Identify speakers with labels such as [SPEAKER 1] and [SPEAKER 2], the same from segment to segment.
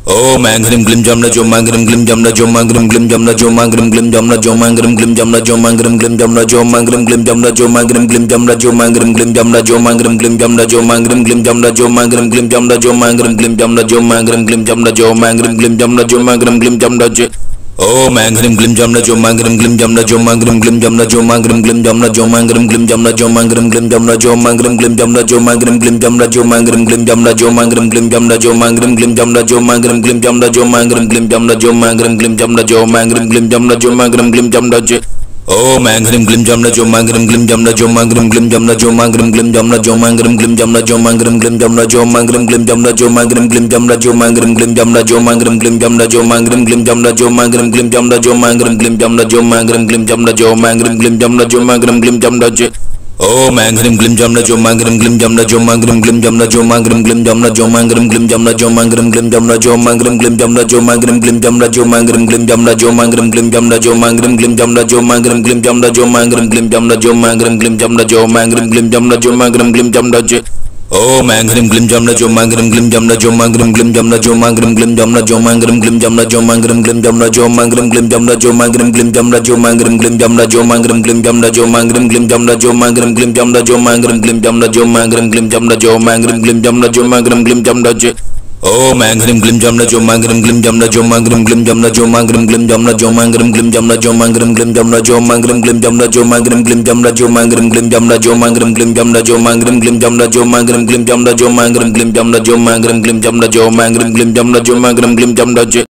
[SPEAKER 1] Oh man glim jam na jom man glim jam na jom man glim jam na jom man glim jam na jom man glim jam na jom man glim jam na jom man glim jam na jom man glim jam na jom man glim jam na jom man glim jam na jom man glim jam na jom man glim jam na jom man glim jam na jom man glim jam na jom man glim jam na jom man glim jam na jom Oh man glim jam na jom man glim jam na jom man glim jam na jom man glim jam na jom man glim jam na jom man glim jam na jom man glim jam na jom man glim jam na jom man glim jam na jom man glim jam na jom man glim jam na jom man glim jam na jom man glim jam na jom man glim jam na jom man glim jam na jom man glim jam na jom Oh man glim jam na jom man glim jam na jom man glim jam na jom man glim jam na jom man glim jam na jom man glim jam na jom man glim jam na jom man glim jam na jom man glim jam na jom man glim jam na jom man glim jam na jom man glim jam na jom man glim jam na jom man glim jam na jom man glim jam na jom man glim jam na jom Oh man glim jam na jom man glim jam na jom man glim jam na jom man glim jam na jom man glim jam na jom man glim jam na jom man glim jam na jom man glim jam na jom man glim jam na jom man glim jam na jom man glim jam na jom man glim jam na jom man glim jam na jom man glim jam na jom man glim jam na jom man glim jam na jom Oh man glim jam na jom man glim jam na jom man glim jam na jom man glim jam na jom man glim jam na jom man glim jam na jom man glim jam na jom man glim jam na jom man glim jam na jom man glim jam na jom man glim jam na jom man glim jam na jom man glim jam na jom man glim jam na jom man glim jam na jom man glim jam na jom Oh man glim jam na jom man glim jam na jom man glim jam na jom man glim jam na jom man glim jam na jom man glim jam na jom man glim jam na jom man glim jam na jom man glim jam na jom man glim jam na jom man glim jam na jom man glim jam na jom man glim jam na jom man glim jam na jom man glim jam na jom man glim jam na jom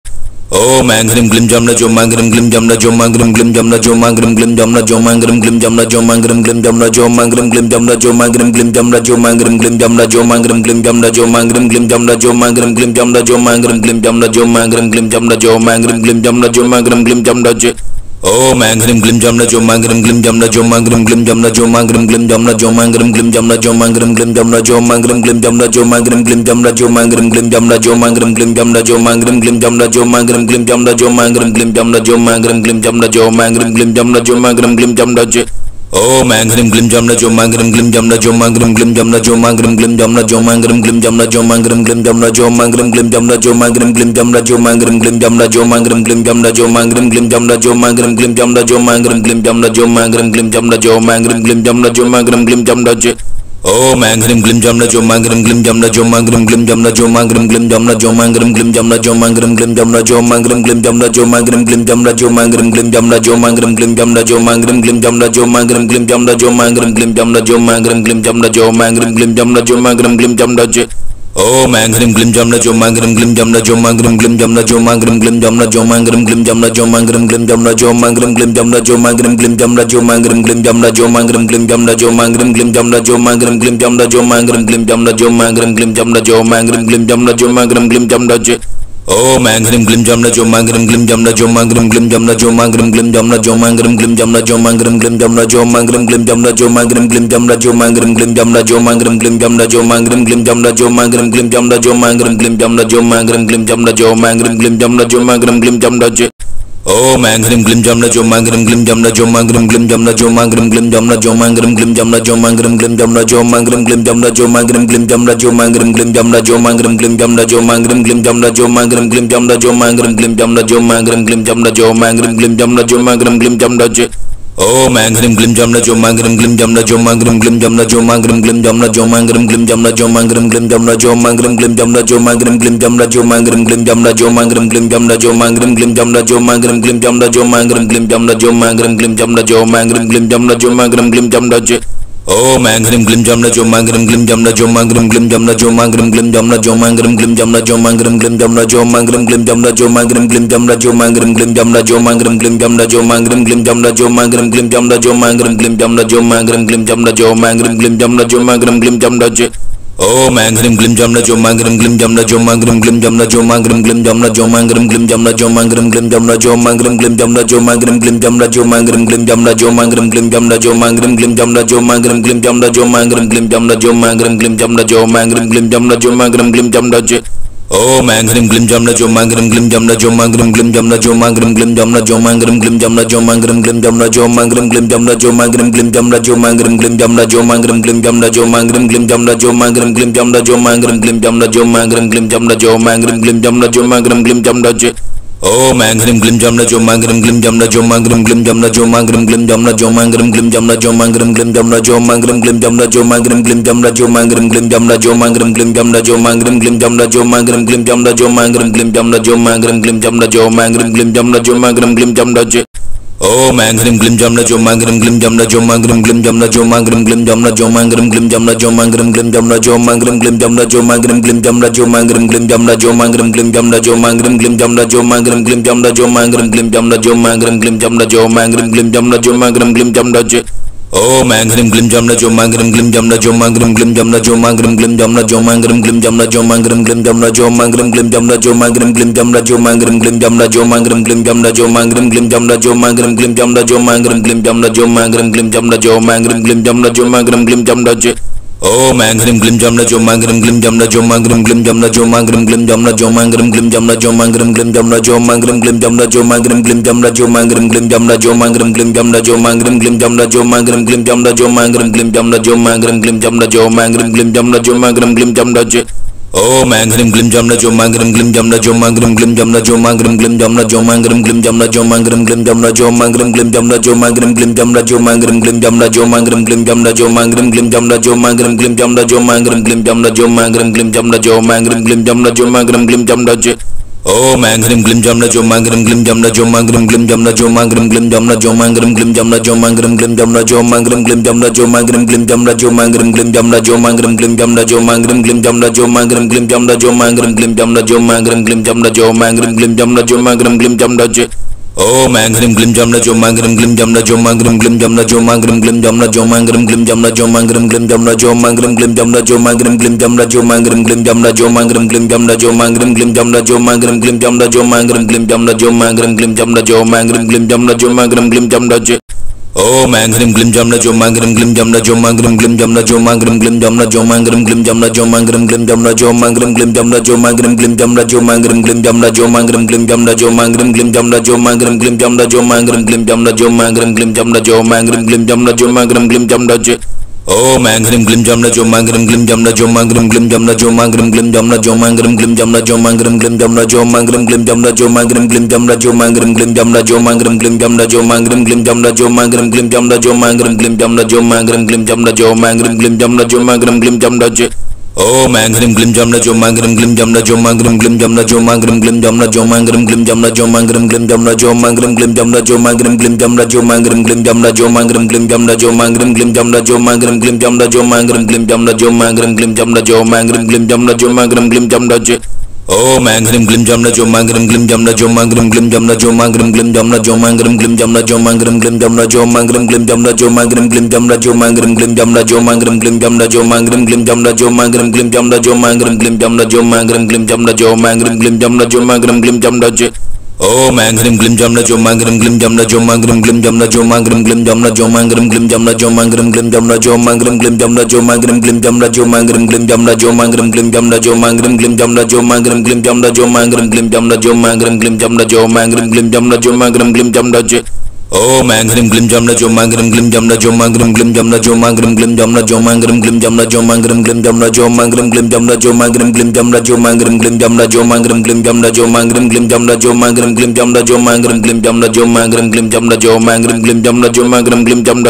[SPEAKER 1] Oh man glim jam na jom man glim jam na jom man glim jam na jom man glim jam na jom man glim jam na jom man glim jam na jom man glim jam na jom man glim jam na jom man glim jam na jom man glim jam na jom man glim jam na jom man glim jam na jom man glim jam na jom man glim jam na jom man glim jam na jom man glim jam na jom Oh man glim jam na jom man glim jam na jom man glim jam na jom man glim jam na jom man glim jam na jom man glim jam na jom man glim jam na jom man glim jam na jom man glim jam na jom man glim jam na jom man glim jam na jom man glim jam na jom man glim jam na jom man glim jam na jom man glim jam na jom man glim jam na jom Oh man glim jam na jom man glim jam na jom man glim jam na jom man glim jam na jom man glim jam na jom man glim jam na jom man glim jam na jom man glim jam na jom man glim jam na jom man glim jam na jom man glim jam na jom man glim jam na jom man glim jam na jom man glim jam na jom man glim jam na jom man glim jam na jom Oh man glim jam na jom man glim jam na jom man glim jam na jom man glim jam na jom man glim jam na jom man glim jam na jom man glim jam na jom man glim jam na jom man glim jam na jom man glim jam na jom man glim jam na jom man glim jam na jom man glim jam na jom man glim jam na jom man glim jam na jom man glim jam na jom Oh man glim jam na jom man glim jam na jom man glim jam na jom man glim jam na jom man glim jam na jom man glim jam na jom man glim jam na jom man glim jam na jom man glim jam na jom man glim jam na jom man glim jam na jom man glim jam na jom man glim jam na jom man glim jam na jom man glim jam na jom man glim jam na jom Oh man glim jam na jom man glim jam na jom man glim jam na jom man glim jam na jom man glim jam na jom man glim jam na jom man glim jam na jom man glim jam na jom man glim jam na jom man glim jam na jom man glim jam na jom man glim jam na jom man glim jam na jom man glim jam na jom man glim jam na jom man glim jam na jom Oh man glim jam na jom man glim jam na jom man glim jam na jom man glim jam na jom man glim jam na jom man glim jam na jom man glim jam na jom man glim jam na jom man glim jam na jom man glim jam na jom man glim jam na jom man glim jam na jom man glim jam na jom man glim jam na jom man glim jam na jom man glim jam na jom Oh man glim jam na jom man glim jam na jom man glim jam na jom man glim jam na jom man glim jam na jom man glim jam na jom man glim jam na jom man glim jam na jom man glim jam na jom man glim jam na jom man glim jam na jom man glim jam na jom man glim jam na jom man glim jam na jom man glim jam na jom man glim jam na jom Oh man glim jam na jom man glim jam na jom man glim jam na jom man glim jam na jom man glim jam na jom man glim jam na jom man glim jam na jom man glim jam na jom man glim jam na jom man glim jam na jom man glim jam na jom man glim jam na jom man glim jam na jom man glim jam na jom man glim jam na jom man glim jam na jom Oh man glim jam na jom man glim jam na jom man glim jam na jom man glim jam na jom man glim jam na jom man glim jam na jom man glim jam na jom man glim jam na jom man glim jam na jom man glim jam na jom man glim jam na jom man glim jam na jom man glim jam na jom man glim jam na jom man glim jam na jom man glim jam na jom Om Angrim Glim Jam na Jom Angrim Glim Jam na Jom Angrim Glim Jam na Jom Angrim Glim Jam na Jom Angrim Glim Jam na Jom Angrim Glim Jam na Jom Angrim Glim Jam na Jom Angrim Glim Jam na Jom Angrim Glim Jam na Jom Angrim Glim Jam na Jom Angrim Glim Jam na Jom Angrim Glim Jam na Jom Angrim Glim Jam na Jom Angrim Glim Jam na Jom Angrim Glim Jam na Jom Angrim Glim Jam na Om Angrim Glim Jam na Jom Angrim Glim Jam na Jom Angrim Glim Jam na Jom Angrim Glim Jam na Jom Angrim Glim Jam na Jom Angrim Glim Jam na Jom Angrim Glim Jam na Jom Angrim Glim Jam na Jom Angrim Glim Jam na Jom Angrim Glim Jam na Jom Angrim Glim Jam na Jom Angrim Glim Jam na Jom Angrim Glim Jam na Jom Angrim Glim Jam na Jom Angrim Glim Jam na Jom Angrim Glim Jam na Om Angrim Glim Jam na Jom Angrim Glim Jam na Jom Angrim Glim Jam na Jom Angrim Glim Jam na Jom Angrim Glim Jam na Jom Angrim Glim Jam na Jom Angrim Glim Jam na Jom Angrim Glim Jam na Jom Angrim Glim Jam na Jom Angrim Glim Jam na Jom Angrim Glim Jam na Jom Angrim Glim Jam na Jom Angrim Glim Jam na Jom Angrim Glim Jam na Jom Angrim Glim Jam na Jom Angrim Glim Jam na Om Angrim Glim Jam na Jom Angrim Glim Jam na Jom Angrim Glim Jam na Jom Angrim Glim Jam na Jom Angrim Glim Jam na Jom Angrim Glim Jam na Jom Angrim Glim Jam na Jom Angrim Glim Jam na Jom Angrim Glim Jam na Jom Angrim Glim Jam na Jom Angrim Glim Jam na Jom Angrim Glim Jam na Jom Angrim Glim Jam na Jom Angrim Glim Jam na Jom Angrim Glim Jam na Jom Angrim Glim Jam na Om Angrim Glim Jam na Jom Angrim Glim Jam na Jom Angrim Glim Jam na Jom Angrim Glim Jam na Jom Angrim Glim Jam na Jom Angrim Glim Jam na Jom Angrim Glim Jam na Jom Angrim Glim Jam na Jom Angrim Glim Jam na Jom Angrim Glim Jam na Jom Angrim Glim Jam na Jom Angrim Glim Jam na Jom Angrim Glim Jam na Jom Angrim Glim Jam na Jom Angrim Glim Jam na Jom Angrim Glim Jam na Om Angrim Glim Jam na Jom Angrim Glim Jam na Jom Angrim Glim Jam na Jom Angrim Glim Jam na Jom Angrim Glim Jam na Jom Angrim Glim Jam na Jom Angrim Glim Jam na Jom Angrim Glim Jam na Jom Angrim Glim Jam na Jom Angrim Glim Jam na Jom Angrim Glim Jam na Jom Angrim Glim Jam na Jom Angrim Glim Jam na Jom Angrim Glim Jam na Jom Angrim Glim Jam na Jom Angrim Glim Jam na Om Angrim Glim Jam na Jom Angrim Glim Jam na Jom Angrim Glim Jam na Jom Angrim Glim Jam na Jom Angrim Glim Jam na Jom Angrim Glim Jam na Jom Angrim Glim Jam na Jom Angrim Glim Jam na Jom Angrim Glim Jam na Jom Angrim Glim Jam na Jom Angrim Glim Jam na Jom Angrim Glim Jam na Jom Angrim Glim Jam na Jom Angrim Glim Jam na Jom Angrim Glim Jam na Jom Angrim Glim Jam na Om Angrim Glim Jam na Jom Angrim Glim Jam na Jom Angrim Glim Jam na Jom Angrim Glim Jam na Jom Angrim Glim Jam na Jom Angrim Glim Jam na Jom Angrim Glim Jam na Jom Angrim Glim Jam na Jom Angrim Glim Jam na Jom Angrim Glim Jam na Jom Angrim Glim Jam na Jom Angrim Glim Jam na Jom Angrim Glim Jam na Jom Angrim Glim Jam na Jom Angrim Glim Jam na Jom Angrim Glim Jam na Om Angrim Glim Jam na Jom Angrim Glim Jam na Jom Angrim Glim Jam na Jom Angrim Glim Jam na Jom Angrim Glim Jam na Jom Angrim Glim Jam na Jom Angrim Glim Jam na Jom Angrim Glim Jam na Jom Angrim Glim Jam na Jom Angrim Glim Jam na Jom Angrim Glim Jam na Jom Angrim Glim Jam na Jom Angrim Glim Jam na Jom Angrim Glim Jam na Jom Angrim Glim Jam na Jom Angrim Glim Jam na Om Angrim Glim Jam na Jom Angrim Glim Jam na Jom Angrim Glim Jam na Jom Angrim Glim Jam na Jom Angrim Glim Jam na Jom Angrim Glim Jam na Jom Angrim Glim Jam na Jom Angrim Glim Jam na Jom Angrim Glim Jam na Jom Angrim Glim Jam na Jom Angrim Glim Jam na Jom Angrim Glim Jam na Jom Angrim Glim Jam na Jom Angrim Glim Jam na Jom Angrim Glim Jam na Jom Angrim Glim Jam na Om Angrim Glim Jam na Jom Angrim Glim Jam na Jom Angrim Glim Jam na Jom Angrim Glim Jam na Jom Angrim Glim Jam na Jom Angrim Glim Jam na Jom Angrim Glim Jam na Jom Angrim Glim Jam na Jom Angrim Glim Jam na Jom Angrim Glim Jam na Jom Angrim Glim Jam na Jom Angrim Glim Jam na Jom Angrim Glim Jam na Jom Angrim Glim Jam na Jom Angrim Glim Jam na Jom Angrim Glim Jam na Om Angrim Glim Jam na Jom Angrim Glim Jam na Jom Angrim Glim Jam na Jom Angrim Glim Jam na Jom Angrim Glim Jam na Jom Angrim Glim Jam na Jom Angrim Glim Jam na Jom Angrim Glim Jam na Jom Angrim Glim Jam na Jom Angrim Glim Jam na Jom Angrim Glim Jam na Jom Angrim Glim Jam na Jom Angrim Glim Jam na Jom Angrim Glim Jam na Jom Angrim Glim Jam na Jom Angrim Glim Jam na Om Angrim Glim Jam na Jom Angrim Glim Jam na Jom Angrim Glim Jam na Jom Angrim Glim Jam na Jom Angrim Glim Jam na Jom Angrim Glim Jam na Jom Angrim Glim Jam na Jom Angrim Glim Jam na Jom Angrim Glim Jam na Jom Angrim Glim Jam na Jom Angrim Glim Jam na Jom Angrim Glim Jam na Jom Angrim Glim Jam na Jom Angrim Glim Jam na Jom Angrim Glim Jam na Jom Angrim Glim Jam na Om Angrim Glim Jam na Jom Angrim Glim Jam na Jom Angrim Glim Jam na Jom Angrim Glim Jam na Jom Angrim Glim Jam na Jom Angrim Glim Jam na Jom Angrim Glim Jam na Jom Angrim Glim Jam na Jom Angrim Glim Jam na Jom Angrim Glim Jam na Jom Angrim Glim Jam na Jom Angrim Glim Jam na Jom Angrim Glim Jam na Jom Angrim Glim Jam na Jom Angrim Glim Jam na Jom Angrim Glim Jam na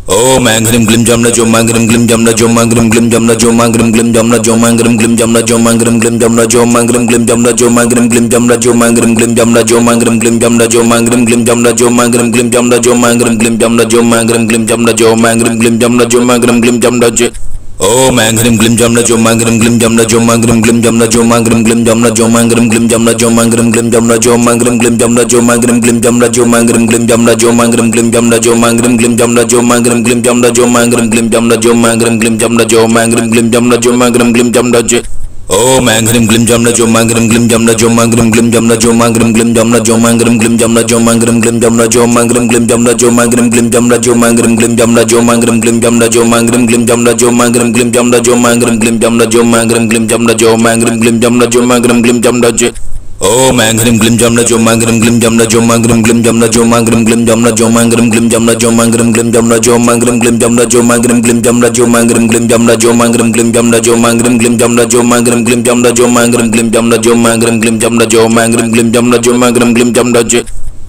[SPEAKER 1] Om Angrim Glim Jam na Jom Angrim Glim Jam na Jom Angrim Glim Jam na Jom Angrim Glim Jam na Jom Angrim Glim Jam na Jom Angrim Glim Jam na Jom Angrim Glim Jam na Jom Angrim Glim Jam na Jom Angrim Glim Jam na Jom Angrim Glim Jam na Jom Angrim Glim Jam na Jom Angrim Glim Jam na Jom Angrim Glim Jam na Jom Angrim Glim Jam na Jom Angrim Glim Jam na Jom Angrim Glim Jam na Om Angrim Glim Jam na Jom Angrim Glim Jam na Jom Angrim Glim Jam na Jom Angrim Glim Jam na Jom Angrim Glim Jam na Jom Angrim Glim Jam na Jom Angrim Glim Jam na Jom Angrim Glim Jam na Jom Angrim Glim Jam na Jom Angrim Glim Jam na Jom Angrim Glim Jam na Jom Angrim Glim Jam na Jom Angrim Glim Jam na Jom Angrim Glim Jam na Jom Angrim Glim Jam na Jom Angrim Glim Jam na Jom Angrim Glim Jam na Om Angrim Glim Jamna Jomangrim Glim Jamna Jomangrim Glim Jamna Jomangrim Glim Jamna Jomangrim Glim Jamna Jomangrim Glim Jamna Jomangrim Glim Jamna Jomangrim Glim Jamna Jomangrim Glim Jamna Jomangrim Glim Jamna Jomangrim Glim Jamna Jomangrim Glim Jamna Jomangrim Glim Jamna Jomangrim Glim Jamna Jomangrim Glim Jamna Jomangrim Glim Jamna Om Angrim Glim Jamna Jomangrim Glim Jamna Jomangrim Glim Jamna Jomangrim Glim Jamna Jomangrim Glim Jamna Jomangrim Glim Jamna Jomangrim Glim Jamna Jomangrim Glim Jamna Jomangrim Glim Jamna Jomangrim Glim Jamna Jomangrim Glim Jamna Jomangrim Glim Jamna Jomangrim Glim Jamna Jomangrim Glim Jamna Jomangrim Glim Jamna Jomangrim Glim Jamna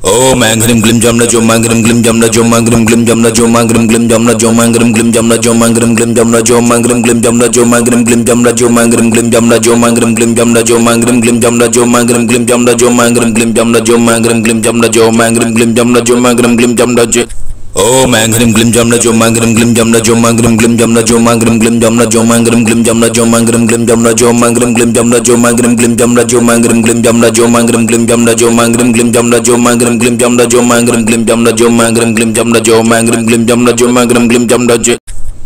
[SPEAKER 1] Om Angrim Glim Jamna Jomangrim Glim Jamna Jomangrim Glim Jamna Jomangrim Glim Jamna Jomangrim Glim Jamna Jomangrim Glim Jamna Jomangrim Glim Jamna Jomangrim Glim Jamna Jomangrim Glim Jamna Jomangrim Glim Jamna Jomangrim Glim Jamna Jomangrim Glim Jamna Jomangrim Glim Jamna Jomangrim Glim Jamna Jomangrim Glim Jamna Jomangrim Glim Jamna Om Angrim Glim Jamna Jomangrim Glim Jamna Jomangrim Glim Jamna Jomangrim Glim Jamna Jomangrim Glim Jamna Jomangrim Glim Jamna Jomangrim Glim Jamna Jomangrim Glim Jamna Jomangrim Glim Jamna Jomangrim Glim Jamna Jomangrim Glim Jamna Jomangrim Glim Jamna Jomangrim Glim Jamna Jomangrim Glim Jamna Jomangrim Glim Jamna Jomangrim Glim Jamna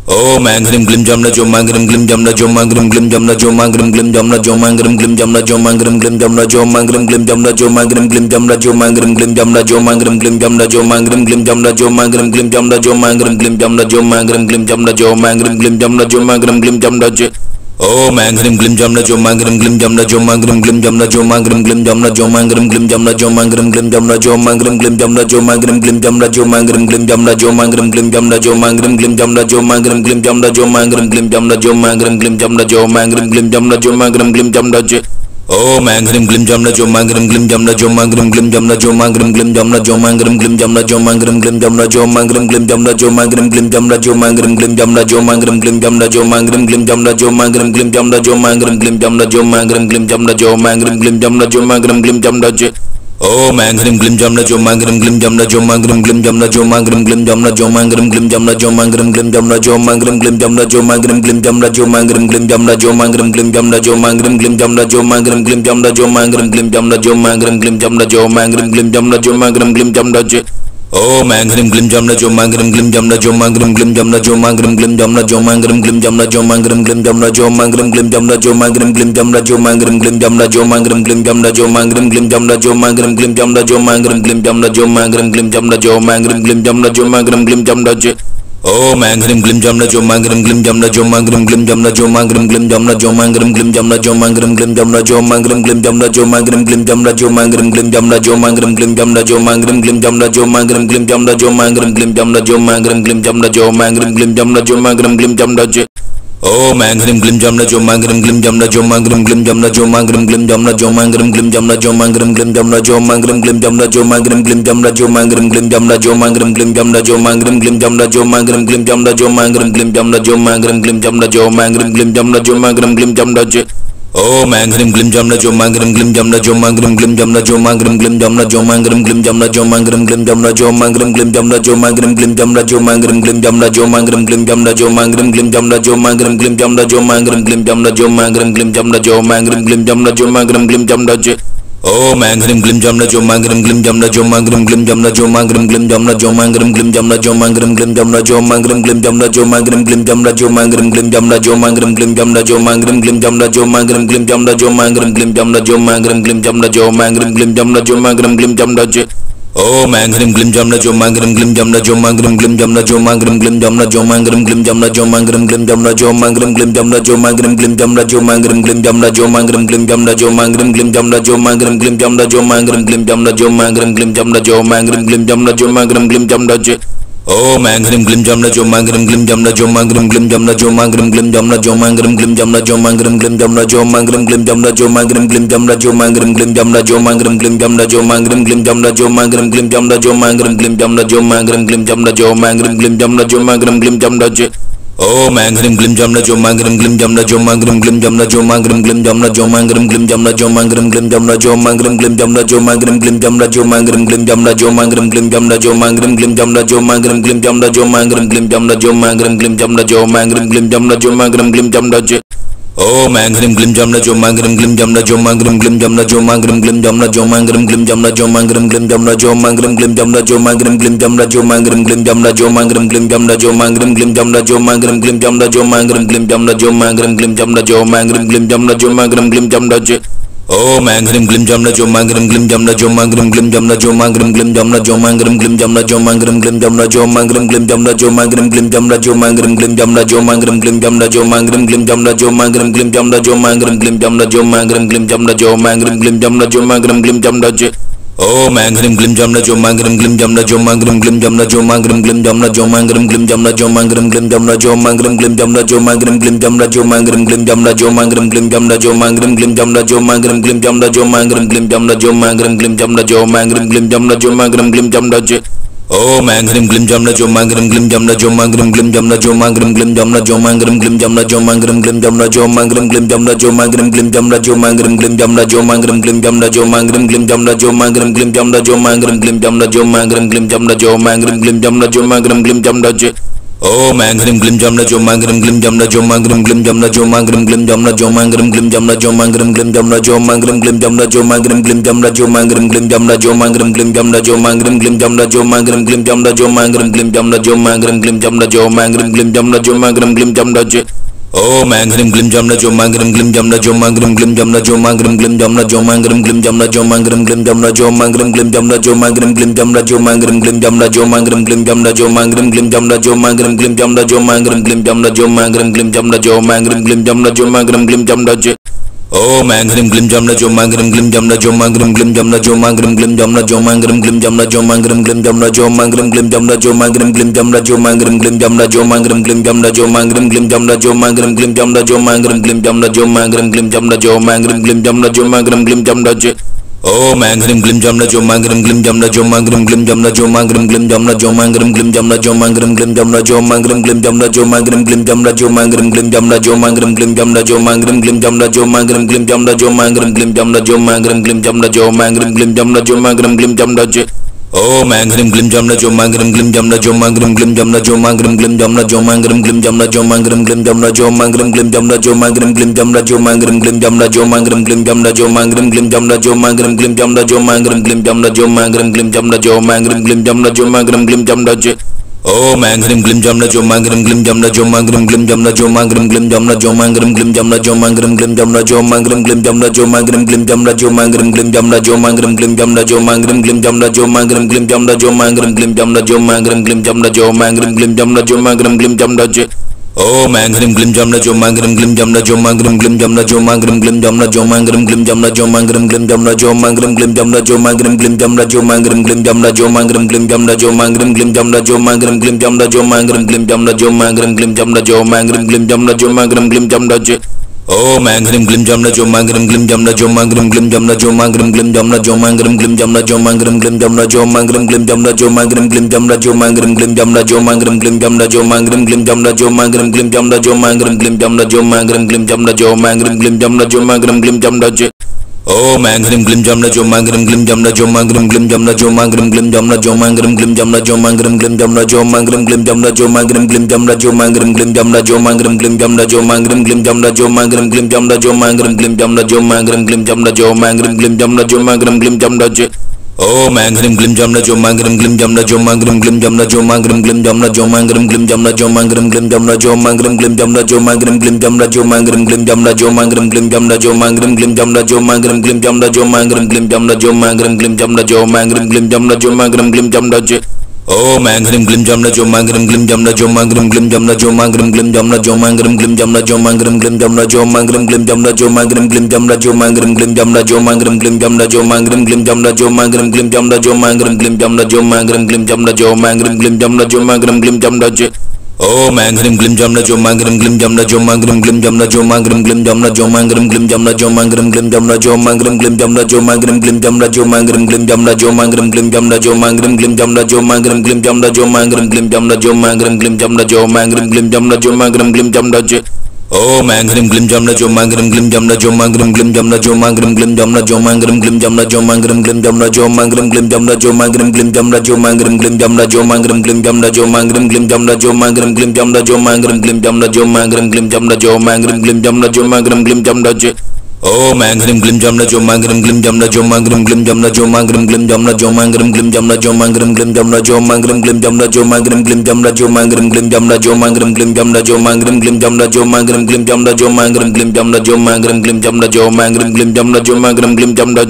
[SPEAKER 1] Om Angrim Glim Jamna Jomangrim Glim Jamna Jomangrim Glim Jamna Jomangrim Glim Jamna Jomangrim Glim Jamna Jomangrim Glim Jamna Jomangrim Glim Jamna Jomangrim Glim Jamna Jomangrim Glim Jamna Jomangrim Glim Jamna Jomangrim Glim Jamna Jomangrim Glim Jamna Jomangrim Glim Jamna Jomangrim Glim Jamna Jomangrim Glim Jamna Jomangrim Glim Jamna Om Angrim Glim Jamna Jomangrim Glim Jamna Jomangrim Glim Jamna Jomangrim Glim Jamna Jomangrim Glim Jamna Jomangrim Glim Jamna Jomangrim Glim Jamna Jomangrim Glim Jamna Jomangrim Glim Jamna Jomangrim Glim Jamna Jomangrim Glim Jamna Jomangrim Glim Jamna Jomangrim Glim Jamna Jomangrim Glim Jamna Jomangrim Glim Jamna Jomangrim Glim Jamna Om Angrim Glim Jamna Jomangrim Glim Jamna Jomangrim Glim Jamna Jomangrim Glim Jamna Jomangrim Glim Jamna Jomangrim Glim Jamna Jomangrim Glim Jamna Jomangrim Glim Jamna Jomangrim Glim Jamna Jomangrim Glim Jamna Jomangrim Glim Jamna Jomangrim Glim Jamna Jomangrim Glim Jamna Jomangrim Glim Jamna Jomangrim Glim Jamna Jomangrim Glim Jamna Om Angrim Glim Jamna Jomangrim Glim Jamna Jomangrim Glim Jamna Jomangrim Glim Jamna Jomangrim Glim Jamna Jomangrim Glim Jamna Jomangrim Glim Jamna Jomangrim Glim Jamna Jomangrim Glim Jamna Jomangrim Glim Jamna Jomangrim Glim Jamna Jomangrim Glim Jamna Jomangrim Glim Jamna Jomangrim Glim Jamna Jomangrim Glim Jamna Jomangrim Glim Jamna Om Angrim Glim Jamna Jomangrim Glim Jamna Jomangrim Glim Jamna Jomangrim Glim Jamna Jomangrim Glim Jamna Jomangrim Glim Jamna Jomangrim Glim Jamna Jomangrim Glim Jamna Jomangrim Glim Jamna Jomangrim Glim Jamna Jomangrim Glim Jamna Jomangrim Glim Jamna Jomangrim Glim Jamna Jomangrim Glim Jamna Jomangrim Glim Jamna Jomangrim Glim Jamna Om Angrim Glim Jamna Jomangrim Glim Jamna Jomangrim Glim Jamna Jomangrim Glim Jamna Jomangrim Glim Jamna Jomangrim Glim Jamna Jomangrim Glim Jamna Jomangrim Glim Jamna Jomangrim Glim Jamna Jomangrim Glim Jamna Jomangrim Glim Jamna Jomangrim Glim Jamna Jomangrim Glim Jamna Jomangrim Glim Jamna Jomangrim Glim Jamna Jomangrim Glim Jamna Om Angrim Glim Jamna Jomangrim Glim Jamna Jomangrim Glim Jamna Jomangrim Glim Jamna Jomangrim Glim Jamna Jomangrim Glim Jamna Jomangrim Glim Jamna Jomangrim Glim Jamna Jomangrim Glim Jamna Jomangrim Glim Jamna Jomangrim Glim Jamna Jomangrim Glim Jamna Jomangrim Glim Jamna Jomangrim Glim Jamna Jomangrim Glim Jamna Jomangrim Glim Jamna Om Angrim Glim Jamna Jomangrim Glim Jamna Jomangrim Glim Jamna Jomangrim Glim Jamna Jomangrim Glim Jamna Jomangrim Glim Jamna Jomangrim Glim Jamna Jomangrim Glim Jamna Jomangrim Glim Jamna Jomangrim Glim Jamna Jomangrim Glim Jamna Jomangrim Glim Jamna Jomangrim Glim Jamna Jomangrim Glim Jamna Jomangrim Glim Jamna Jomangrim Glim Jamna Om Angrim Glim Jamna Jomangrim Glim Jamna Jomangrim Glim Jamna Jomangrim Glim Jamna Jomangrim Glim Jamna Jomangrim Glim Jamna Jomangrim Glim Jamna Jomangrim Glim Jamna Jomangrim Glim Jamna Jomangrim Glim Jamna Jomangrim Glim Jamna Jomangrim Glim Jamna Jomangrim Glim Jamna Jomangrim Glim Jamna Jomangrim Glim Jamna Jomangrim Glim Jamna Om Angrim Glim Jamna Jomangrim Glim Jamna Jomangrim Glim Jamna Jomangrim Glim Jamna Jomangrim Glim Jamna Jomangrim Glim Jamna Jomangrim Glim Jamna Jomangrim Glim Jamna Jomangrim Glim Jamna Jomangrim Glim Jamna Jomangrim Glim Jamna Jomangrim Glim Jamna Jomangrim Glim Jamna Jomangrim Glim Jamna Jomangrim Glim Jamna Jomangrim Glim Jamna Om Angrim Glim Jamna Jomangrim Glim Jamna Jomangrim Glim Jamna Jomangrim Glim Jamna Jomangrim Glim Jamna Jomangrim Glim Jamna Jomangrim Glim Jamna Jomangrim Glim Jamna Jomangrim Glim Jamna Jomangrim Glim Jamna Jomangrim Glim Jamna Jomangrim Glim Jamna Jomangrim Glim Jamna Jomangrim Glim Jamna Jomangrim Glim Jamna Jomangrim Glim Jamna Om Angrim Glim Jamna Jomangrim Glim Jamna Jomangrim Glim Jamna Jomangrim Glim Jamna Jomangrim Glim Jamna Jomangrim Glim Jamna Jomangrim Glim Jamna Jomangrim Glim Jamna Jomangrim Glim Jamna Jomangrim Glim Jamna Jomangrim Glim Jamna Jomangrim Glim Jamna Jomangrim Glim Jamna Jomangrim Glim Jamna Jomangrim Glim Jamna Jomangrim Glim Jamna Om Angrim Glim Jamna Jomangrim Glim Jamna Jomangrim Glim Jamna Jomangrim Glim Jamna Jomangrim Glim Jamna Jomangrim Glim Jamna Jomangrim Glim Jamna Jomangrim Glim Jamna Jomangrim Glim Jamna Jomangrim Glim Jamna Jomangrim Glim Jamna Jomangrim Glim Jamna Jomangrim Glim Jamna Jomangrim Glim Jamna Jomangrim Glim Jamna Jomangrim Glim Jamna Om Angrim Glim Jamna Jomangrim Glim Jamna Jomangrim Glim Jamna Jomangrim Glim Jamna Jomangrim Glim Jamna Jomangrim Glim Jamna Jomangrim Glim Jamna Jomangrim Glim Jamna Jomangrim Glim Jamna Jomangrim Glim Jamna Jomangrim Glim Jamna Jomangrim Glim Jamna Jomangrim Glim Jamna Jomangrim Glim Jamna Jomangrim Glim Jamna Jomangrim Glim Jamna Om Angrim Glim Jamna Jomangrim Glim Jamna Jomangrim Glim Jamna Jomangrim Glim Jamna Jomangrim Glim Jamna Jomangrim Glim Jamna Jomangrim Glim Jamna Jomangrim Glim Jamna Jomangrim Glim Jamna Jomangrim Glim Jamna Jomangrim Glim Jamna Jomangrim Glim Jamna Jomangrim Glim Jamna Jomangrim Glim Jamna Jomangrim Glim Jamna Jomangrim Glim Jamna Om Angrim Glim Jamna Jomangrim Glim Jamna Jomangrim Glim Jamna Jomangrim Glim Jamna Jomangrim Glim Jamna Jomangrim Glim Jamna Jomangrim Glim Jamna Jomangrim Glim Jamna Jomangrim Glim Jamna Jomangrim Glim Jamna Jomangrim Glim Jamna Jomangrim Glim Jamna Jomangrim Glim Jamna Jomangrim Glim Jamna Jomangrim Glim Jamna Jomangrim Glim Jamna Om Angrim Glim Jamna Jomangrim Glim Jamna Jomangrim Glim Jamna Jomangrim Glim Jamna Jomangrim Glim Jamna Jomangrim Glim Jamna Jomangrim Glim Jamna Jomangrim Glim Jamna Jomangrim Glim Jamna Jomangrim Glim Jamna Jomangrim Glim Jamna Jomangrim Glim Jamna Jomangrim Glim Jamna Jomangrim Glim Jamna Jomangrim Glim Jamna Jomangrim Glim Jamna Om Angrim Glim Jamna Jomangrim Glim Jamna Jomangrim Glim Jamna Jomangrim Glim Jamna Jomangrim Glim Jamna Jomangrim Glim Jamna Jomangrim Glim Jamna Jomangrim Glim Jamna Jomangrim Glim Jamna Jomangrim Glim Jamna Jomangrim Glim Jamna Jomangrim Glim Jamna Jomangrim Glim Jamna Jomangrim Glim Jamna Jomangrim Glim Jamna Jomangrim Glim Jamna Om Angrim Glim Jamna Jomangrim Glim Jamna Jomangrim Glim Jamna Jomangrim Glim Jamna Jomangrim Glim Jamna Jomangrim Glim Jamna Jomangrim Glim Jamna Jomangrim Glim Jamna Jomangrim Glim Jamna Jomangrim Glim Jamna Jomangrim Glim Jamna Jomangrim Glim Jamna Jomangrim Glim Jamna Jomangrim Glim Jamna Jomangrim Glim Jamna Jomangrim Glim Jamna Om Angrim Glim Jamna Jomangrim Glim Jamna Jomangrim Glim Jamna Jomangrim Glim Jamna Jomangrim Glim Jamna Jomangrim Glim Jamna Jomangrim Glim Jamna Jomangrim Glim Jamna Jomangrim Glim Jamna Jomangrim Glim Jamna Jomangrim Glim Jamna Jomangrim Glim Jamna Jomangrim Glim Jamna Jomangrim Glim Jamna Jomangrim Glim Jamna Jomangrim Glim Jamna Om Angrim Glim Jamna Jomangrim Glim Jamna Jomangrim Glim Jamna Jomangrim Glim Jamna Jomangrim Glim Jamna Jomangrim Glim Jamna Jomangrim Glim Jamna Jomangrim Glim Jamna Jomangrim Glim Jamna Jomangrim Glim Jamna Jomangrim Glim Jamna Jomangrim Glim Jamna Jomangrim Glim Jamna Jomangrim Glim Jamna Jomangrim Glim Jamna Jomangrim Glim Jamna Om Angrim Glim Jamna Jomangrim Glim Jamna Jomangrim Glim Jamna Jomangrim Glim Jamna Jomangrim Glim Jamna Jomangrim Glim Jamna Jomangrim Glim Jamna Jomangrim Glim Jamna Jomangrim Glim Jamna Jomangrim Glim Jamna Jomangrim Glim Jamna Jomangrim Glim Jamna Jomangrim Glim Jamna Jomangrim Glim Jamna Jomangrim Glim Jamna Jomangrim Glim Jamna Om Angrim Glim Jamna Jomangrim Glim Jamna Jomangrim Glim Jamna Jomangrim Glim Jamna Jomangrim Glim Jamna Jomangrim Glim Jamna Jomangrim Glim Jamna Jomangrim Glim Jamna Jomangrim Glim Jamna Jomangrim Glim Jamna Jomangrim Glim Jamna Jomangrim Glim Jamna Jomangrim Glim Jamna Jomangrim Glim Jamna Jomangrim Glim Jamna Jomangrim Glim Jamna Om Angrim Glim Jamna Jomangrim Glim Jamna Jomangrim Glim Jamna Jomangrim Glim Jamna Jomangrim Glim Jamna Jomangrim Glim Jamna Jomangrim Glim Jamna Jomangrim Glim Jamna Jomangrim Glim Jamna Jomangrim Glim Jamna Jomangrim Glim Jamna Jomangrim Glim Jamna Jomangrim Glim Jamna Jomangrim Glim Jamna Jomangrim Glim Jamna Jomangrim Glim Jamna Om Angrim Glim Jamna Jomangrim Glim Jamna Jomangrim Glim Jamna Jomangrim Glim Jamna Jomangrim Glim Jamna Jomangrim Glim Jamna Jomangrim Glim Jamna Jomangrim Glim Jamna Jomangrim Glim Jamna Jomangrim Glim Jamna Jomangrim Glim Jamna Jomangrim Glim Jamna Jomangrim Glim Jamna Jomangrim Glim Jamna Jomangrim Glim Jamna Jomangrim Glim Jamna Om Angrim Glim Jamna Jomangrim Glim Jamna Jomangrim Glim Jamna Jomangrim Glim Jamna Jomangrim Glim Jamna Jomangrim Glim Jamna Jomangrim Glim Jamna Jomangrim Glim Jamna Jomangrim Glim Jamna Jomangrim Glim Jamna Jomangrim Glim Jamna Jomangrim Glim Jamna Jomangrim Glim Jamna Jomangrim Glim Jamna Jomangrim Glim Jamna Jomangrim Glim Jamna Om Angrim Glim Jamna Jomangrim Glim Jamna Jomangrim Glim Jamna Jomangrim Glim Jamna Jomangrim Glim Jamna Jomangrim Glim Jamna Jomangrim Glim Jamna Jomangrim Glim Jamna Jomangrim Glim Jamna Jomangrim Glim Jamna Jomangrim Glim Jamna Jomangrim Glim Jamna Jomangrim Glim Jamna Jomangrim Glim Jamna Jomangrim Glim Jamna Jomangrim Glim Jamna Om Angrim Glim Jamna Jomangrim Glim Jamna Jomangrim Glim Jamna Jomangrim Glim Jamna Jomangrim Glim Jamna Jomangrim Glim Jamna Jomangrim Glim Jamna Jomangrim Glim Jamna Jomangrim Glim Jamna Jomangrim Glim Jamna Jomangrim Glim Jamna Jomangrim Glim Jamna Jomangrim Glim Jamna Jomangrim Glim Jamna Jomangrim Glim Jamna Jomangrim Glim Jamna Om Angrim Glim Jamna Jomangrim Glim Jamna Jomangrim Glim Jamna Jomangrim Glim Jamna Jomangrim Glim Jamna Jomangrim Glim Jamna Jomangrim Glim Jamna Jomangrim Glim Jamna Jomangrim Glim Jamna Jomangrim Glim Jamna Jomangrim Glim Jamna Jomangrim Glim Jamna Jomangrim Glim Jamna Jomangrim Glim Jamna Jomangrim Glim Jamna Jomangrim Glim Jamna Om Angrim Glim Jamna Jomangrim Glim Jamna Jomangrim Glim Jamna Jomangrim Glim Jamna Jomangrim Glim Jamna Jomangrim Glim Jamna Jomangrim Glim Jamna Jomangrim Glim Jamna Jomangrim Glim Jamna Jomangrim Glim Jamna Jomangrim Glim Jamna Jomangrim Glim Jamna Jomangrim Glim Jamna Jomangrim Glim Jamna Jomangrim Glim Jamna Jomangrim Glim Jamna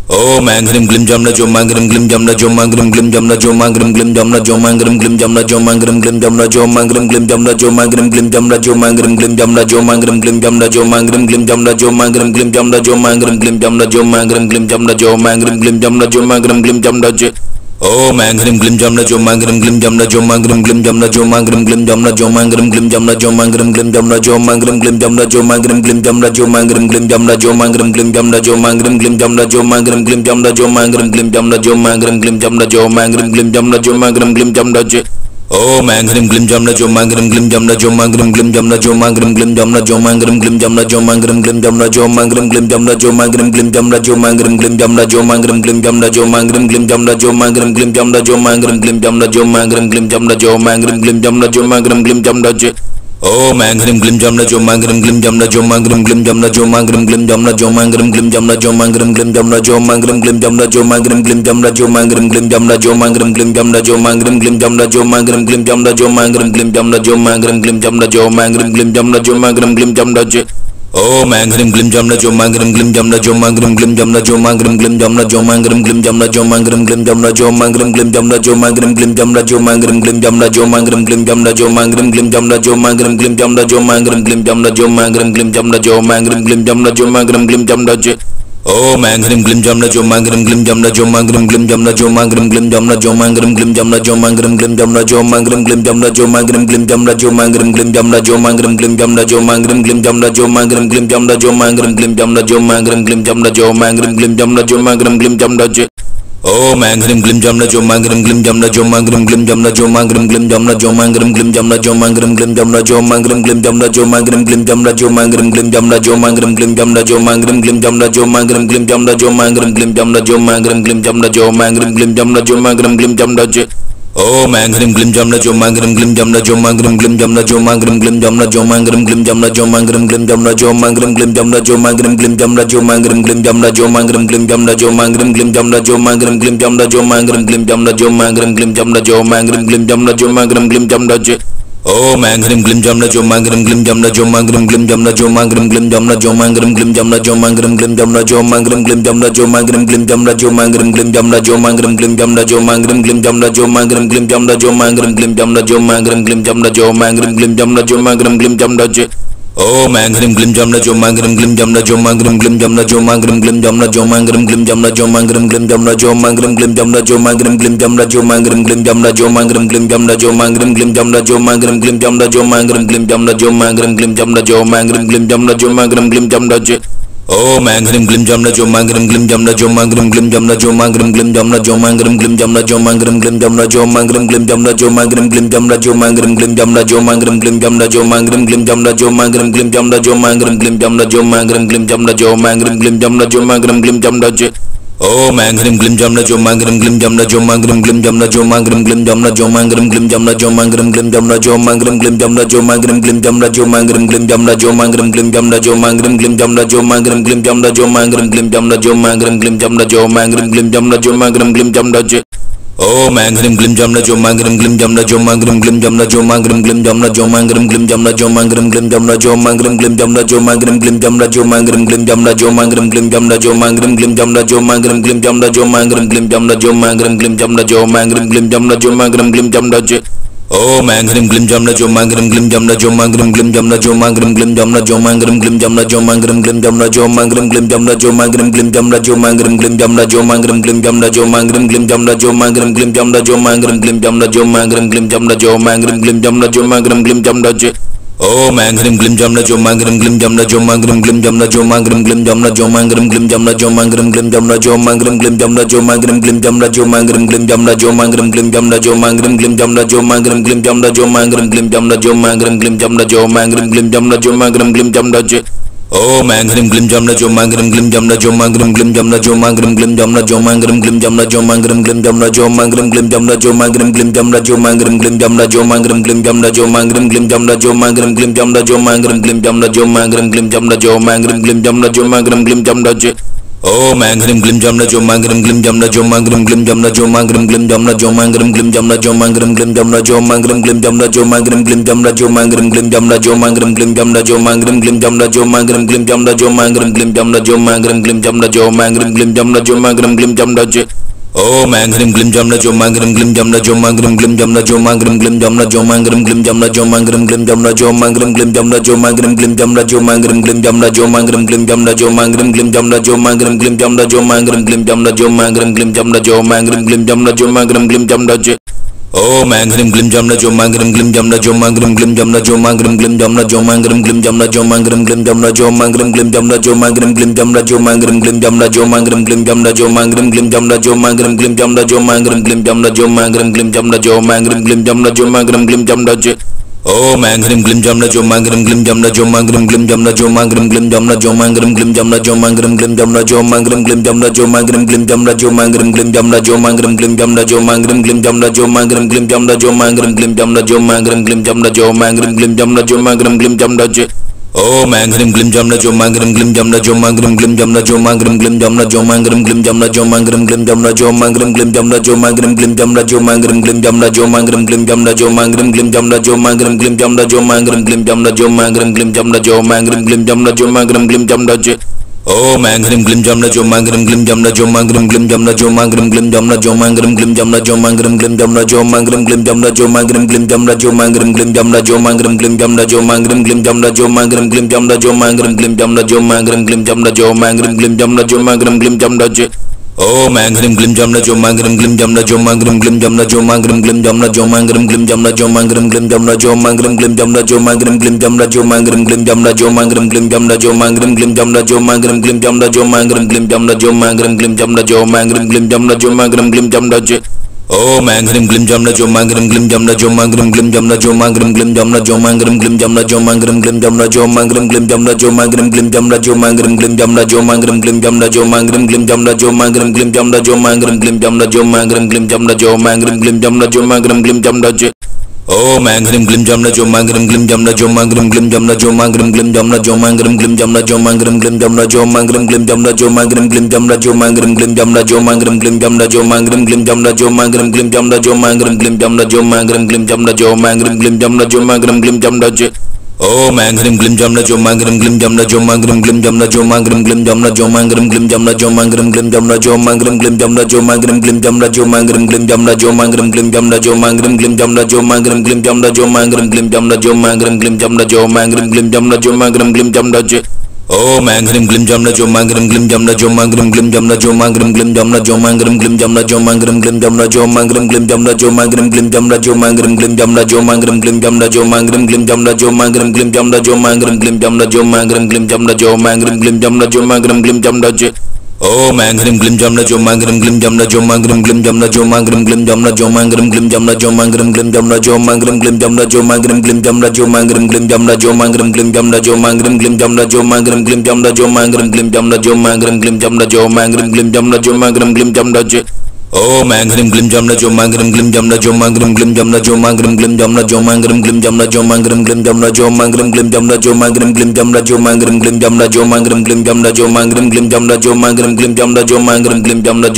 [SPEAKER 1] Om Angrim Glim Jamna Jomangrim Glim Jamna Jomangrim Glim Jamna Jomangrim Glim Jamna Jomangrim Glim Jamna Jomangrim Glim Jamna Jomangrim Glim Jamna Jomangrim Glim Jamna Jomangrim Glim Jamna Jomangrim Glim Jamna Jomangrim Glim Jamna Jomangrim Glim Jamna Jomangrim Glim Jamna Jomangrim Glim Jamna Jomangrim Glim Jamna Jomangrim Glim Jamna Om Angrim Glim Jamna Jomangrim Glim Jamna Jomangrim Glim Jamna Jomangrim Glim Jamna Jomangrim Glim Jamna Jomangrim Glim Jamna Jomangrim Glim Jamna Jomangrim Glim Jamna Jomangrim Glim Jamna Jomangrim Glim Jamna Jomangrim Glim Jamna Jomangrim Glim Jamna Jomangrim Glim Jamna Jomangrim Glim Jamna Jomangrim Glim Jamna Jomangrim Glim Jamna Om Angrim Glim Jamna Jomangrim Glim Jamna Jomangrim Glim Jamna Jomangrim Glim Jamna Jomangrim Glim Jamna Jomangrim Glim Jamna Jomangrim Glim Jamna Jomangrim Glim Jamna Jomangrim Glim Jamna Jomangrim Glim Jamna Jomangrim Glim Jamna Jomangrim Glim Jamna Jomangrim Glim Jamna Jomangrim Glim Jamna Jomangrim Glim Jamna Jomangrim Glim Jamna Om Angrim Glim Jamna Jomangrim Glim Jamna Jomangrim Glim Jamna Jomangrim Glim Jamna Jomangrim Glim Jamna Jomangrim Glim Jamna Jomangrim Glim Jamna Jomangrim Glim Jamna Jomangrim Glim Jamna Jomangrim Glim Jamna Jomangrim Glim Jamna Jomangrim Glim Jamna Jomangrim Glim Jamna Jomangrim Glim Jamna Jomangrim Glim Jamna Jomangrim Glim Jamna Om Angrim Glim Jamna Jomangrim Glim Jamna Jomangrim Glim Jamna Jomangrim Glim Jamna Jomangrim Glim Jamna Jomangrim Glim Jamna Jomangrim Glim Jamna Jomangrim Glim Jamna Jomangrim Glim Jamna Jomangrim Glim Jamna Jomangrim Glim Jamna Jomangrim Glim Jamna Jomangrim Glim Jamna Jomangrim Glim Jamna Jomangrim Glim Jamna Jomangrim Glim Jamna Om Angrim Glim Jamna Jomangrim Glim Jamna Jomangrim Glim Jamna Jomangrim Glim Jamna Jomangrim Glim Jamna Jomangrim Glim Jamna Jomangrim Glim Jamna Jomangrim Glim Jamna Jomangrim Glim Jamna Jomangrim Glim Jamna Jomangrim Glim Jamna Jomangrim Glim Jamna Jomangrim Glim Jamna Jomangrim Glim Jamna Jomangrim Glim Jamna Jomangrim Glim Jamna Om Angrim Glim Jamna Jomangrim Glim Jamna Jomangrim Glim Jamna Jomangrim Glim Jamna Jomangrim Glim Jamna Jomangrim Glim Jamna Jomangrim Glim Jamna Jomangrim Glim Jamna Jomangrim Glim Jamna Jomangrim Glim Jamna Jomangrim Glim Jamna Jomangrim Glim Jamna Jomangrim Glim Jamna Jomangrim Glim Jamna Jomangrim Glim Jamna Jomangrim Glim Jamna Om Angrim Glim Jamna Jomangrim Glim Jamna Jomangrim Glim Jamna Jomangrim Glim Jamna Jomangrim Glim Jamna Jomangrim Glim Jamna Jomangrim Glim Jamna Jomangrim Glim Jamna Jomangrim Glim Jamna Jomangrim Glim Jamna Jomangrim Glim Jamna Jomangrim Glim Jamna Jomangrim Glim Jamna Jomangrim Glim Jamna Jomangrim Glim Jamna Jomangrim Glim Jamna Om Angrim Glim Jamna Jomangrim Glim Jamna Jomangrim Glim Jamna Jomangrim Glim Jamna Jomangrim Glim Jamna Jomangrim Glim Jamna Jomangrim Glim Jamna Jomangrim Glim Jamna Jomangrim Glim Jamna Jomangrim Glim Jamna Jomangrim Glim Jamna Jomangrim Glim Jamna Jomangrim Glim Jamna Jomangrim Glim Jamna Jomangrim Glim Jamna Jomangrim Glim Jamna Om Angrim Glim Jamna Jomangrim Glim Jamna Jomangrim Glim Jamna Jomangrim Glim Jamna Jomangrim Glim Jamna Jomangrim Glim Jamna Jomangrim Glim Jamna Jomangrim Glim Jamna Jomangrim Glim Jamna Jomangrim Glim Jamna Jomangrim Glim Jamna Jomangrim Glim Jamna Jomangrim Glim Jamna Jomangrim Glim Jamna Jomangrim Glim Jamna Jomangrim Glim Jamna Om Angrim Glim Jamna Jomangrim Glim Jamna Jomangrim Glim Jamna Jomangrim Glim Jamna Jomangrim Glim Jamna Jomangrim Glim Jamna Jomangrim Glim Jamna Jomangrim Glim Jamna Jomangrim Glim Jamna Jomangrim Glim Jamna Jomangrim Glim Jamna Jomangrim Glim Jamna Jomangrim Glim Jamna Jomangrim Glim Jamna Jomangrim Glim Jamna Jomangrim Glim Jamna Om Angrim Glim Jamna Jomangrim Glim Jamna Jomangrim Glim Jamna Jomangrim Glim Jamna Jomangrim Glim Jamna Jomangrim Glim Jamna Jomangrim Glim Jamna Jomangrim Glim Jamna Jomangrim Glim Jamna Jomangrim Glim Jamna Jomangrim Glim Jamna Jomangrim Glim Jamna Jomangrim Glim Jamna Jomangrim Glim Jamna Jomangrim Glim Jamna Jomangrim Glim Jamna Om Angrim Glim Jamna Jomangrim Glim Jamna Jomangrim Glim Jamna Jomangrim Glim Jamna Jomangrim Glim Jamna Jomangrim Glim Jamna Jomangrim Glim Jamna Jomangrim Glim Jamna Jomangrim Glim Jamna Jomangrim Glim Jamna Jomangrim Glim Jamna Jomangrim Glim Jamna Jomangrim Glim Jamna Jomangrim Glim Jamna Jomangrim Glim Jamna Jomangrim Glim Jamna Om Angrim Glim Jamna Jomangrim Glim Jamna Jomangrim Glim Jamna Jomangrim Glim Jamna Jomangrim Glim Jamna Jomangrim Glim Jamna Jomangrim Glim Jamna Jomangrim Glim Jamna Jomangrim Glim Jamna Jomangrim Glim Jamna Jomangrim Glim Jamna Jomangrim Glim Jamna Jomangrim Glim Jamna Jomangrim Glim Jamna Jomangrim Glim Jamna Jomangrim Glim Jamna Om Angrim Glim Jamna Jomangrim Glim Jamna Jomangrim Glim Jamna Jomangrim Glim Jamna Jomangrim Glim Jamna Jomangrim Glim Jamna Jomangrim Glim Jamna Jomangrim Glim Jamna Jomangrim Glim Jamna Jomangrim Glim Jamna Jomangrim Glim Jamna Jomangrim Glim Jamna Jomangrim Glim Jamna Jomangrim Glim Jamna Jomangrim Glim Jamna Jomangrim Glim Jamna Om Angrim Glim Jamna Jomangrim Glim Jamna Jomangrim Glim Jamna Jomangrim Glim Jamna Jomangrim Glim Jamna Jomangrim Glim Jamna Jomangrim Glim Jamna Jomangrim Glim Jamna Jomangrim Glim Jamna Jomangrim Glim Jamna Jomangrim Glim Jamna Jomangrim Glim Jamna Jomangrim Glim Jamna Jomangrim Glim Jamna Jomangrim Glim Jamna Jomangrim Glim Jamna Om Angrim Glim Jamna Jomangrim Glim Jamna Jomangrim Glim Jamna Jomangrim Glim Jamna Jomangrim Glim Jamna Jomangrim Glim Jamna Jomangrim Glim Jamna Jomangrim Glim Jamna Jomangrim Glim Jamna Jomangrim Glim Jamna Jomangrim Glim Jamna Jomangrim Glim Jamna Jomangrim Glim Jamna Jomangrim Glim Jamna Jomangrim Glim Jamna Jomangrim Glim Jamna Om Angrim Glim Jamna Jomangrim Glim Jamna Jomangrim Glim Jamna Jomangrim Glim Jamna Jomangrim Glim Jamna Jomangrim Glim Jamna Jomangrim Glim Jamna Jomangrim Glim Jamna Jomangrim Glim Jamna Jomangrim Glim Jamna Jomangrim Glim Jamna Jomangrim Glim Jamna Jomangrim Glim Jamna Jomangrim Glim Jamna Jomangrim Glim Jamna Jomangrim Glim Jamna Om Angrim Glim Jamna Jomangrim Glim Jamna Jomangrim Glim Jamna Jomangrim Glim Jamna Jomangrim Glim Jamna Jomangrim Glim Jamna Jomangrim Glim Jamna Jomangrim Glim Jamna Jomangrim Glim Jamna Jomangrim Glim Jamna Jomangrim Glim Jamna Jomangrim Glim Jamna Jomangrim Glim Jamna Jomangrim Glim Jamna Jomangrim Glim Jamna Jomangrim Glim Jamna Om Angrim Glim Jamna Jomangrim Glim Jamna Jomangrim Glim Jamna Jomangrim Glim Jamna Jomangrim Glim Jamna Jomangrim Glim Jamna Jomangrim Glim Jamna Jomangrim Glim Jamna Jomangrim Glim Jamna Jomangrim Glim Jamna Jomangrim Glim Jamna Jomangrim Glim Jamna Jomangrim Glim Jamna Jomangrim Glim Jamna Jomangrim Glim Jamna Jomangrim Glim Jamna Om Angrim Glim Jamna Jomangrim Glim Jamna Jomangrim Glim Jamna Jomangrim Glim Jamna Jomangrim Glim Jamna Jomangrim Glim Jamna Jomangrim Glim Jamna Jomangrim Glim Jamna Jomangrim Glim Jamna Jomangrim Glim Jamna Jomangrim Glim Jamna Jomangrim Glim Jamna Jomangrim Glim Jamna Jomangrim Glim Jamna Jomangrim Glim Jamna Jomangrim Glim Jamna Om Angrim Glim Jamna Jomangrim Glim Jamna Jomangrim Glim Jamna Jomangrim Glim Jamna Jomangrim Glim Jamna Jomangrim Glim Jamna Jomangrim Glim Jamna Jomangrim Glim Jamna Jomangrim Glim Jamna Jomangrim Glim Jamna Jomangrim Glim Jamna Jomangrim Glim Jamna Jomangrim Glim Jamna Jomangrim Glim Jamna Jomangrim Glim Jamna Jomangrim Glim Jamna Om Angrim Glim Jamna Jomangrim Glim Jamna Jomangrim Glim Jamna Jomangrim Glim Jamna Jomangrim Glim Jamna Jomangrim Glim Jamna Jomangrim Glim Jamna Jomangrim Glim Jamna Jomangrim Glim Jamna Jomangrim Glim Jamna Jomangrim Glim Jamna Jomangrim Glim Jamna Jomangrim Glim Jamna Jomangrim Glim Jamna Jomangrim Glim Jamna Jomangrim Glim Jamna Om Angrim Glim Jamna Jomangrim Glim Jamna Jomangrim Glim Jamna Jomangrim Glim Jamna Jomangrim Glim Jamna Jomangrim Glim Jamna Jomangrim Glim Jamna Jomangrim Glim Jamna Jomangrim Glim Jamna Jomangrim Glim Jamna Jomangrim Glim Jamna Jomangrim Glim Jamna Jomangrim Glim Jamna Jomangrim Glim Jamna Jomangrim Glim Jamna Jomangrim Glim Jamna Om Angrim Glim Jamna Jomangrim Glim Jamna Jomangrim Glim Jamna Jomangrim Glim Jamna Jomangrim Glim Jamna Jomangrim Glim Jamna Jomangrim Glim Jamna Jomangrim Glim Jamna Jomangrim Glim Jamna Jomangrim Glim Jamna Jomangrim Glim Jamna Jomangrim Glim Jamna Jomangrim Glim Jamna Jomangrim Glim Jamna Jomangrim Glim Jamna Jomangrim Glim Jamna Om Angrim Glim Jamna Jomangrim Glim Jamna Jomangrim Glim Jamna Jomangrim Glim Jamna Jomangrim Glim Jamna Jomangrim Glim Jamna Jomangrim Glim Jamna Jomangrim Glim Jamna Jomangrim Glim Jamna Jomangrim Glim Jamna Jomangrim Glim Jamna Jomangrim Glim Jamna Jomangrim Glim Jamna Jomangrim Glim Jamna Jomangrim Glim Jamna Jomangrim Glim Jamna Om Angrim Glim Jamna Jomangrim Glim Jamna Jomangrim Glim Jamna Jomangrim Glim Jamna Jomangrim Glim Jamna Jomangrim Glim Jamna Jomangrim Glim Jamna Jomangrim Glim Jamna Jomangrim Glim Jamna Jomangrim Glim Jamna Jomangrim Glim Jamna Jomangrim Glim Jamna Jomangrim Glim Jamna Jomangrim Glim Jamna Jomangrim Glim Jamna Jomangrim Glim Jamna Om Angrim Glim Jamna Jomangrim Glim Jamna Jomangrim Glim Jamna Jomangrim Glim Jamna Jomangrim Glim Jamna Jomangrim Glim Jamna Jomangrim Glim Jamna Jomangrim Glim Jamna Jomangrim Glim Jamna Jomangrim Glim Jamna Jomangrim Glim Jamna Jomangrim Glim Jamna Jomangrim Glim Jamna Jomangrim Glim Jamna Jomangrim Glim Jamna Jomangrim Glim Jamna Om Angrim Glim Jamna Jomangrim Glim Jamna Jomangrim Glim Jamna Jomangrim Glim Jamna Jomangrim Glim Jamna Jomangrim Glim Jamna Jomangrim Glim Jamna Jomangrim Glim Jamna Jomangrim Glim Jamna Jomangrim Glim Jamna Jomangrim Glim Jamna Jomangrim Glim Jamna Jomangrim Glim Jamna Jomangrim Glim Jamna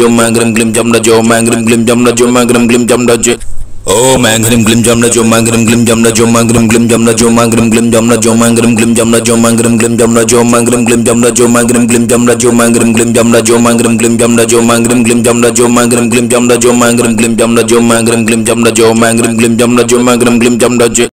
[SPEAKER 1] Jomangrim Glim Jamna Jomangrim Glim Jamna Om Angrim Glim Jamna Jomangrim Glim Jamna Jomangrim Glim Jamna Jomangrim Glim Jamna Jomangrim Glim Jamna Jomangrim Glim Jamna Jomangrim Glim Jamna Jomangrim Glim Jamna Jomangrim Glim Jamna Jomangrim Glim Jamna Jomangrim Glim Jamna Jomangrim Glim Jamna Jomangrim Glim Jamna Jomangrim Glim Jamna Jomangrim Glim Jamna Jomangrim Glim Jamna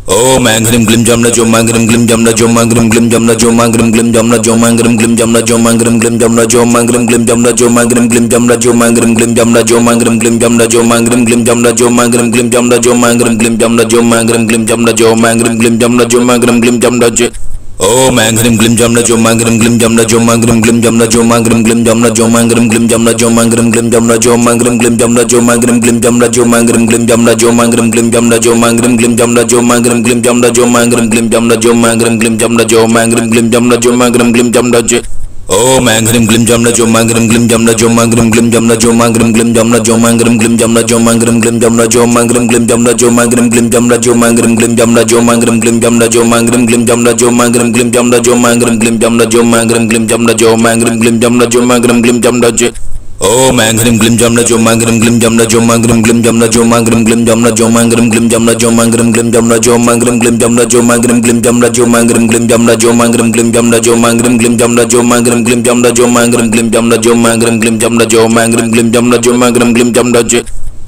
[SPEAKER 1] Om Angrim Glim Jamna Jomangrim Glim Jamna Jomangrim Glim Jamna Jomangrim Glim Jamna Jomangrim Glim Jamna Jomangrim Glim Jamna Jomangrim Glim Jamna Jomangrim Glim Jamna Jomangrim Glim Jamna Jomangrim Glim Jamna Jomangrim Glim Jamna Jomangrim Glim Jamna Jomangrim Glim Jamna Jomangrim Glim Jamna Jomangrim Glim Jamna Jomangrim Glim Jamna Om Angrim Glim Jamna Jomangrim Glim Jamna Jomangrim Glim Jamna Jomangrim Glim Jamna Jomangrim Glim Jamna Jomangrim Glim Jamna Jomangrim Glim Jamna Jomangrim Glim Jamna Jomangrim Glim Jamna Jomangrim Glim Jamna Jomangrim Glim Jamna Jomangrim Glim Jamna Jomangrim Glim Jamna Jomangrim Glim Jamna Jomangrim Glim Jamna Jomangrim Glim Jamna Om Angrim Glim Jamna Jomangrim Glim Jamna Jomangrim Glim Jamna Jomangrim Glim Jamna Jomangrim Glim Jamna Jomangrim Glim Jamna Jomangrim Glim Jamna Jomangrim Glim Jamna Jomangrim Glim Jamna Jomangrim Glim Jamna Jomangrim Glim Jamna Jomangrim Glim Jamna Jomangrim Glim Jamna Jomangrim Glim Jamna Jomangrim Glim Jamna Jomangrim Glim Jamna Om Angrim Glim Jamna Jomangrim Glim Jamna Jomangrim Glim Jamna Jomangrim Glim Jamna Jomangrim Glim Jamna Jomangrim Glim Jamna Jomangrim Glim Jamna Jomangrim Glim Jamna Jomangrim Glim Jamna Jomangrim Glim Jamna Jomangrim Glim Jamna Jomangrim Glim Jamna Jomangrim Glim Jamna Jomangrim Glim Jamna Jomangrim Glim Jamna Jomangrim Glim Jamna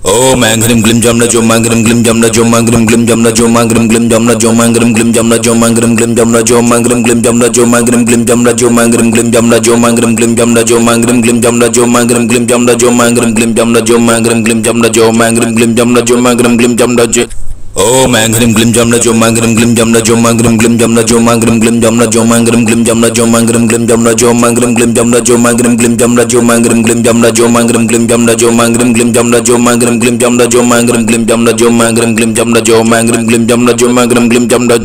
[SPEAKER 1] Om Angrim Glim Jamna Jomangrim Glim Jamna Jomangrim Glim Jamna Jomangrim Glim Jamna Jomangrim Glim Jamna Jomangrim Glim Jamna Jomangrim Glim Jamna Jomangrim Glim Jamna Jomangrim Glim Jamna Jomangrim Glim Jamna Jomangrim Glim Jamna Jomangrim Glim Jamna Jomangrim Glim Jamna Jomangrim Glim Jamna Jomangrim Glim Jamna Jomangrim Glim Jamna Om Angrim Glim Jamna Jomangrim Glim Jamna Jomangrim Glim Jamna Jomangrim Glim Jamna Jomangrim Glim Jamna Jomangrim Glim Jamna Jomangrim Glim Jamna Jomangrim Glim Jamna Jomangrim Glim Jamna Jomangrim Glim Jamna Jomangrim Glim Jamna Jomangrim Glim Jamna Jomangrim Glim Jamna Jomangrim Glim Jamna Jomangrim Glim Jamna Jomangrim Glim Jamna